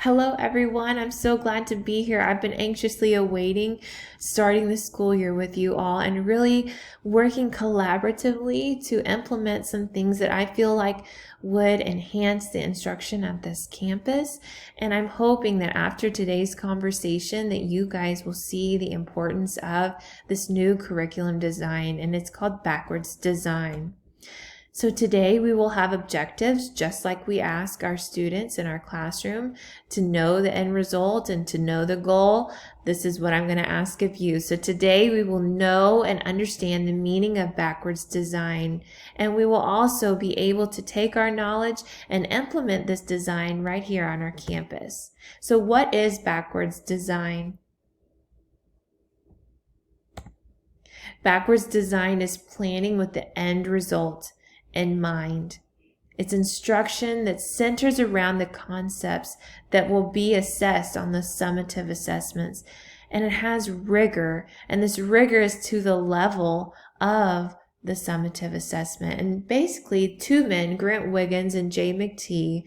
Hello, everyone. I'm so glad to be here. I've been anxiously awaiting starting the school year with you all and really working collaboratively to implement some things that I feel like would enhance the instruction at this campus. And I'm hoping that after today's conversation that you guys will see the importance of this new curriculum design, and it's called backwards design. So today we will have objectives just like we ask our students in our classroom to know the end result and to know the goal. This is what I'm going to ask of you. So today we will know and understand the meaning of backwards design, and we will also be able to take our knowledge and implement this design right here on our campus. So what is backwards design? Backwards design is planning with the end result in mind. It's instruction that centers around the concepts that will be assessed on the summative assessments. And it has rigor, and this rigor is to the level of the summative assessment. And basically, two men, Grant Wiggins and Jay McTee,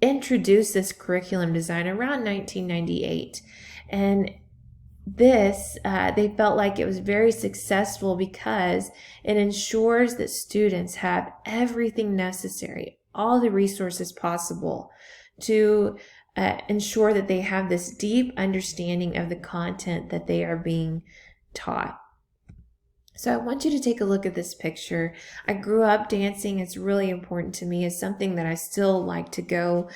introduced this curriculum design around 1998. And they felt like it was very successful because it ensures that students have everything necessary, all the resources possible to ensure that they have this deep understanding of the content that they are being taught. So I want you to take a look at this picture. I grew up dancing. It's really important to me. It's something that I still like to go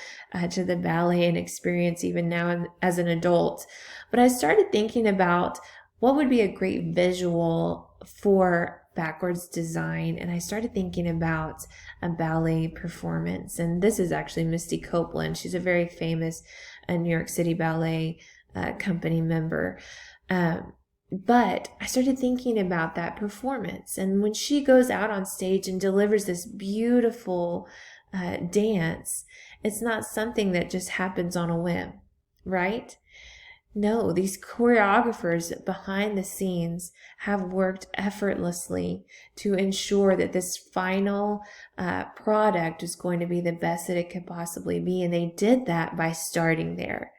to the ballet and experience even now as an adult. But I started thinking about what would be a great visual for backwards design. And I started thinking about a ballet performance. And this is actually Misty Copeland. She's a very famous New York City Ballet company member. But I started thinking about that performance. And when she goes out on stage and delivers this beautiful dance, it's not something that just happens on a whim, right? No, these choreographers behind the scenes have worked effortlessly to ensure that this final product is going to be the best that it could possibly be. And they did that by starting there.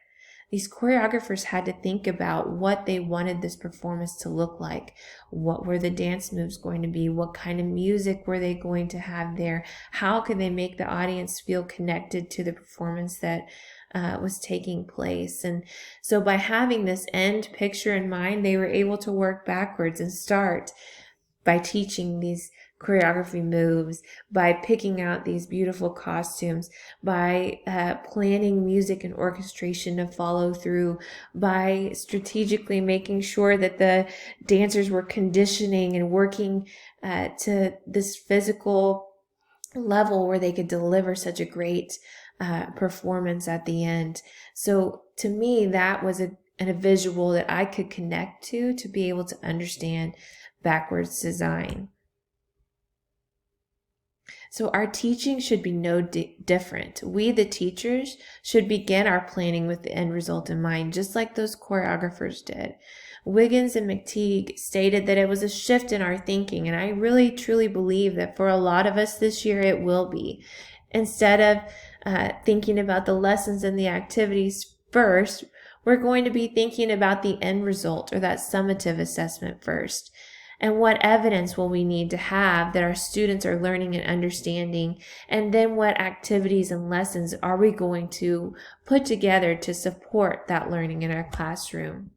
These choreographers had to think about what they wanted this performance to look like. What were the dance moves going to be? What kind of music were they going to have there? How could they make the audience feel connected to the performance that was taking place? And so by having this end picture in mind, they were able to work backwards and start by teaching these choreography moves, by picking out these beautiful costumes, by planning music and orchestration to follow through, by strategically making sure that the dancers were conditioning and working to this physical level where they could deliver such a great performance at the end. So to me, that was a visual that I could connect to be able to understand backwards design. So our teaching should be no different. We, the teachers, should begin our planning with the end result in mind, just like those choreographers did. Wiggins and McTeague stated that it was a shift in our thinking, and I really, truly believe that for a lot of us this year, it will be. Instead of thinking about the lessons and the activities first, we're going to be thinking about the end result, or that summative assessment first. And what evidence will we need to have that our students are learning and understanding? And then what activities and lessons are we going to put together to support that learning in our classroom?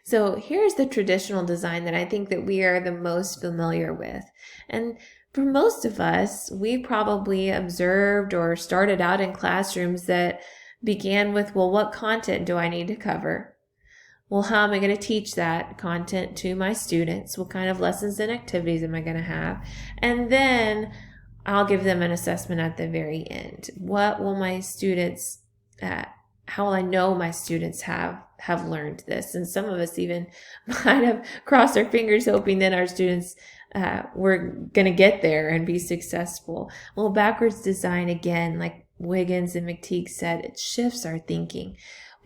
So here's the traditional design that I think that we are the most familiar with. And for most of us, we probably observed or started out in classrooms that began with, well, what content do I need to cover? Well, how am I going to teach that content to my students? What kind of lessons and activities am I going to have? And then I'll give them an assessment at the very end. What will my students, how will I know my students have learned this? And some of us even might have crossed our fingers hoping that our students were going to get there and be successful. Well, backwards design, again, like Wiggins and McTeague said, it shifts our thinking.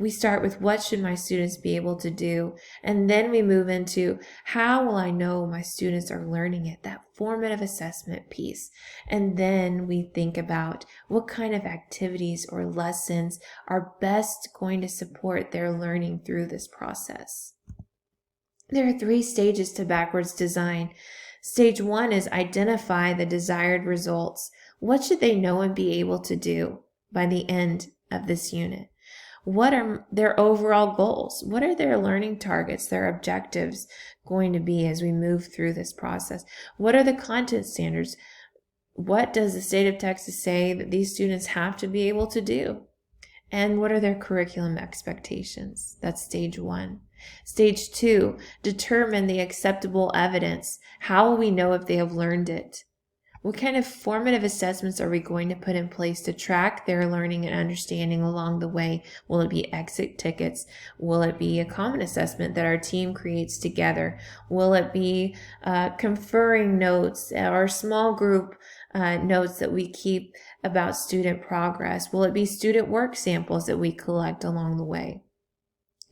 we start with what should my students be able to do, and then we move into how will I know my students are learning it, that formative assessment piece. And then we think about what kind of activities or lessons are best going to support their learning through this process. There are 3 stages to backwards design. Stage 1 is identify the desired results. What should they know and be able to do by the end of this unit? What are their overall goals? What are their learning targets, their objectives going to be as we move through this process? What are the content standards? What does the state of Texas say that these students have to be able to do? And what are their curriculum expectations? That's stage 1. Stage 2, determine the acceptable evidence. How will we know if they have learned it? What kind of formative assessments are we going to put in place to track their learning and understanding along the way? Will it be exit tickets? Will it be a common assessment that our team creates together? Will it be conferring notes or small group notes that we keep about student progress? Will it be student work samples that we collect along the way?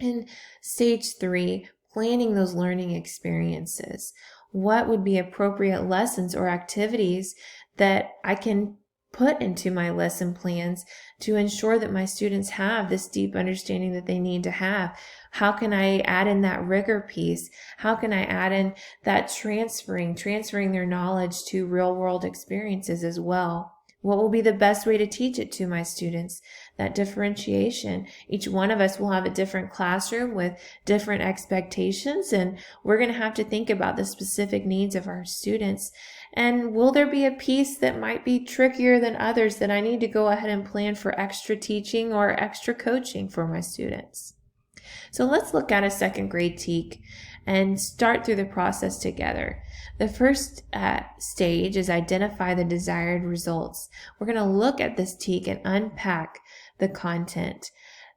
And stage 3, planning those learning experiences. What would be appropriate lessons or activities that I can put into my lesson plans to ensure that my students have this deep understanding that they need to have? How can I add in that rigor piece? How can I add in that transferring their knowledge to real world experiences as well? What will be the best way to teach it to my students? That differentiation. Each one of us will have a different classroom with different expectations, and we're going to have to think about the specific needs of our students. And will there be a piece that might be trickier than others that I need to go ahead and plan for extra teaching or extra coaching for my students? So let's look at a second grade TEK and start through the process together. The first stage is identify the desired results. We're going to look at this TEK and unpack the content.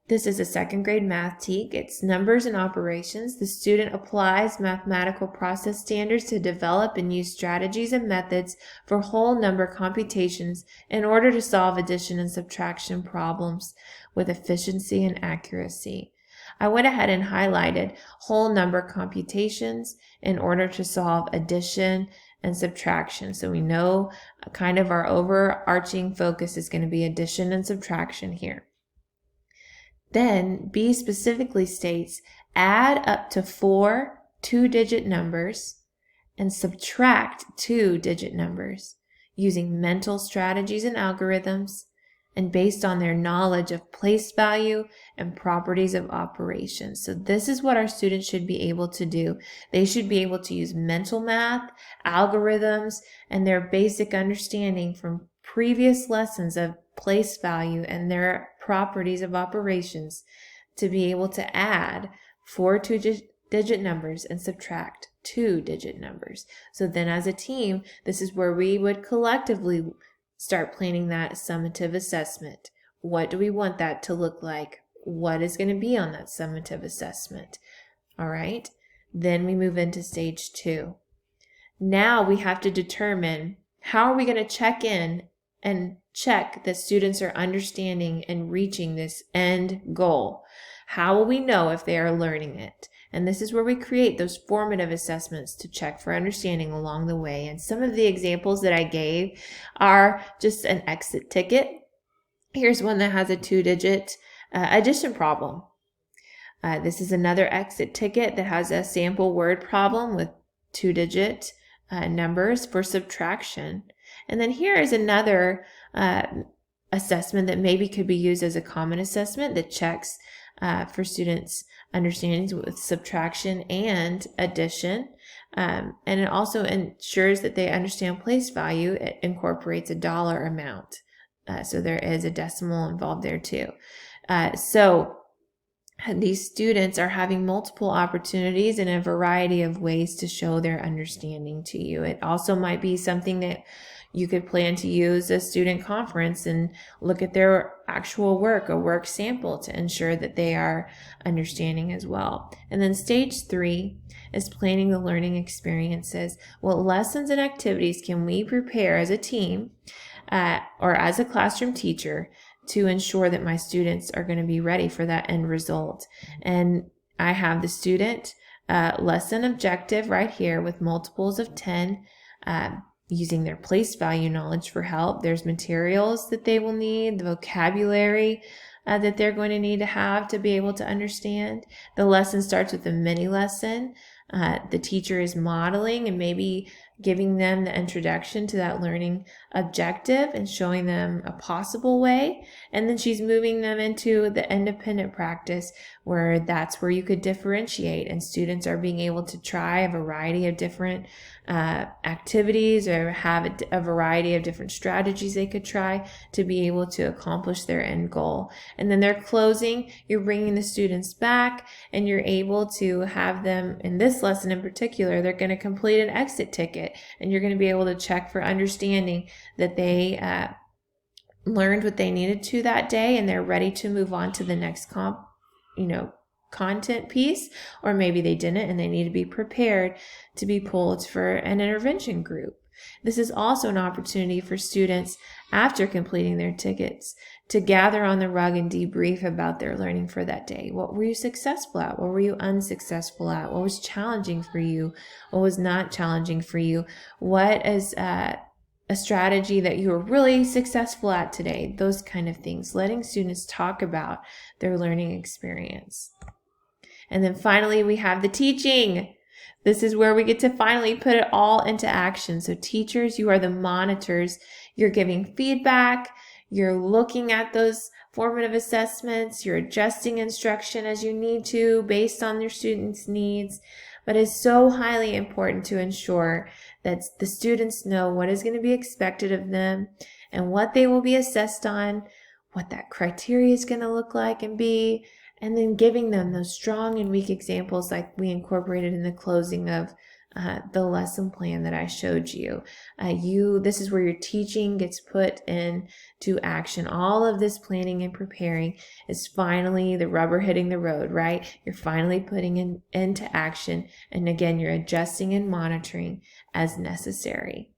This is a second grade math TEK. It's numbers and operations. The student applies mathematical process standards to develop and use strategies and methods for whole number computations in order to solve addition and subtraction problems with efficiency and accuracy. I went ahead and highlighted whole number computations in order to solve addition and subtraction. So we know kind of our overarching focus is going to be addition and subtraction here. Then B specifically states add up to 4 two-digit numbers and subtract 2-digit numbers using mental strategies and algorithms and based on their knowledge of place value and properties of operations. So this is what our students should be able to do. They should be able to use mental math, algorithms, and their basic understanding from previous lessons of place value and their properties of operations to be able to add 4 two-digit numbers and subtract 2-digit numbers. So then as a team, this is where we would collectively start planning that summative assessment. What do we want that to look like? What is going to be on that summative assessment? All right. Then we move into stage 2. Now we have to determine how are we going to check in and check that students are understanding and reaching this end goal. How will we know if they are learning it? And this is where we create those formative assessments to check for understanding along the way. And some of the examples that I gave are just an exit ticket. Here's one that has a 2-digit addition problem. This is another exit ticket that has a sample word problem with 2-digit numbers for subtraction. And then here is another assessment that maybe could be used as a common assessment that checks for students' understandings with subtraction and addition. And it also ensures that they understand place value. It incorporates a dollar amount. So there is a decimal involved there too. So these students are having multiple opportunities in a variety of ways to show their understanding to you. It also might be something that you could plan to use a student conference and look at their actual work, a work sample, to ensure that they are understanding as well. And then stage 3 is planning the learning experiences. What lessons and activities can we prepare as a team or as a classroom teacher to ensure that my students are going to be ready for that end result. And I have the student lesson objective right here with multiples of 10, using their place value knowledge for help. There's materials that they will need, the vocabulary that they're going to need to have to be able to understand. The lesson starts with a mini lesson. The teacher is modeling and maybe giving them the introduction to that learning objective and showing them a possible way. And then she's moving them into the independent practice, where that's where you could differentiate, and students are being able to try a variety of different activities, or have a variety of different strategies they could try to be able to accomplish their end goal. And then they're closing, you're bringing the students back, and you're able to have them, in this lesson in particular, they're going to complete an exit ticket, and you're going to be able to check for understanding that they learned what they needed to that day, and they're ready to move on to the next content piece, or maybe they didn't and they need to be prepared to be pulled for an intervention group. This is also an opportunity for students, after completing their tickets, to gather on the rug and debrief about their learning for that day. What were you successful at? What were you unsuccessful at? What was challenging for you? What was not challenging for you? What is a strategy that you were really successful at today? Those kind of things. Letting students talk about their learning experience. And then finally, we have the teaching. This is where we get to finally put it all into action. So teachers, you are the monitors. You're giving feedback. You're looking at those formative assessments. You're adjusting instruction as you need to based on your students' needs. But it's so highly important to ensure that the students know what is going to be expected of them and what they will be assessed on, what that criteria is going to look like and be, and then giving them those strong and weak examples like we incorporated in the closing of the lesson plan that I showed you. This is where your teaching gets put into action. All of this planning and preparing is finally the rubber hitting the road, right? You're finally putting into action. And again, you're adjusting and monitoring as necessary.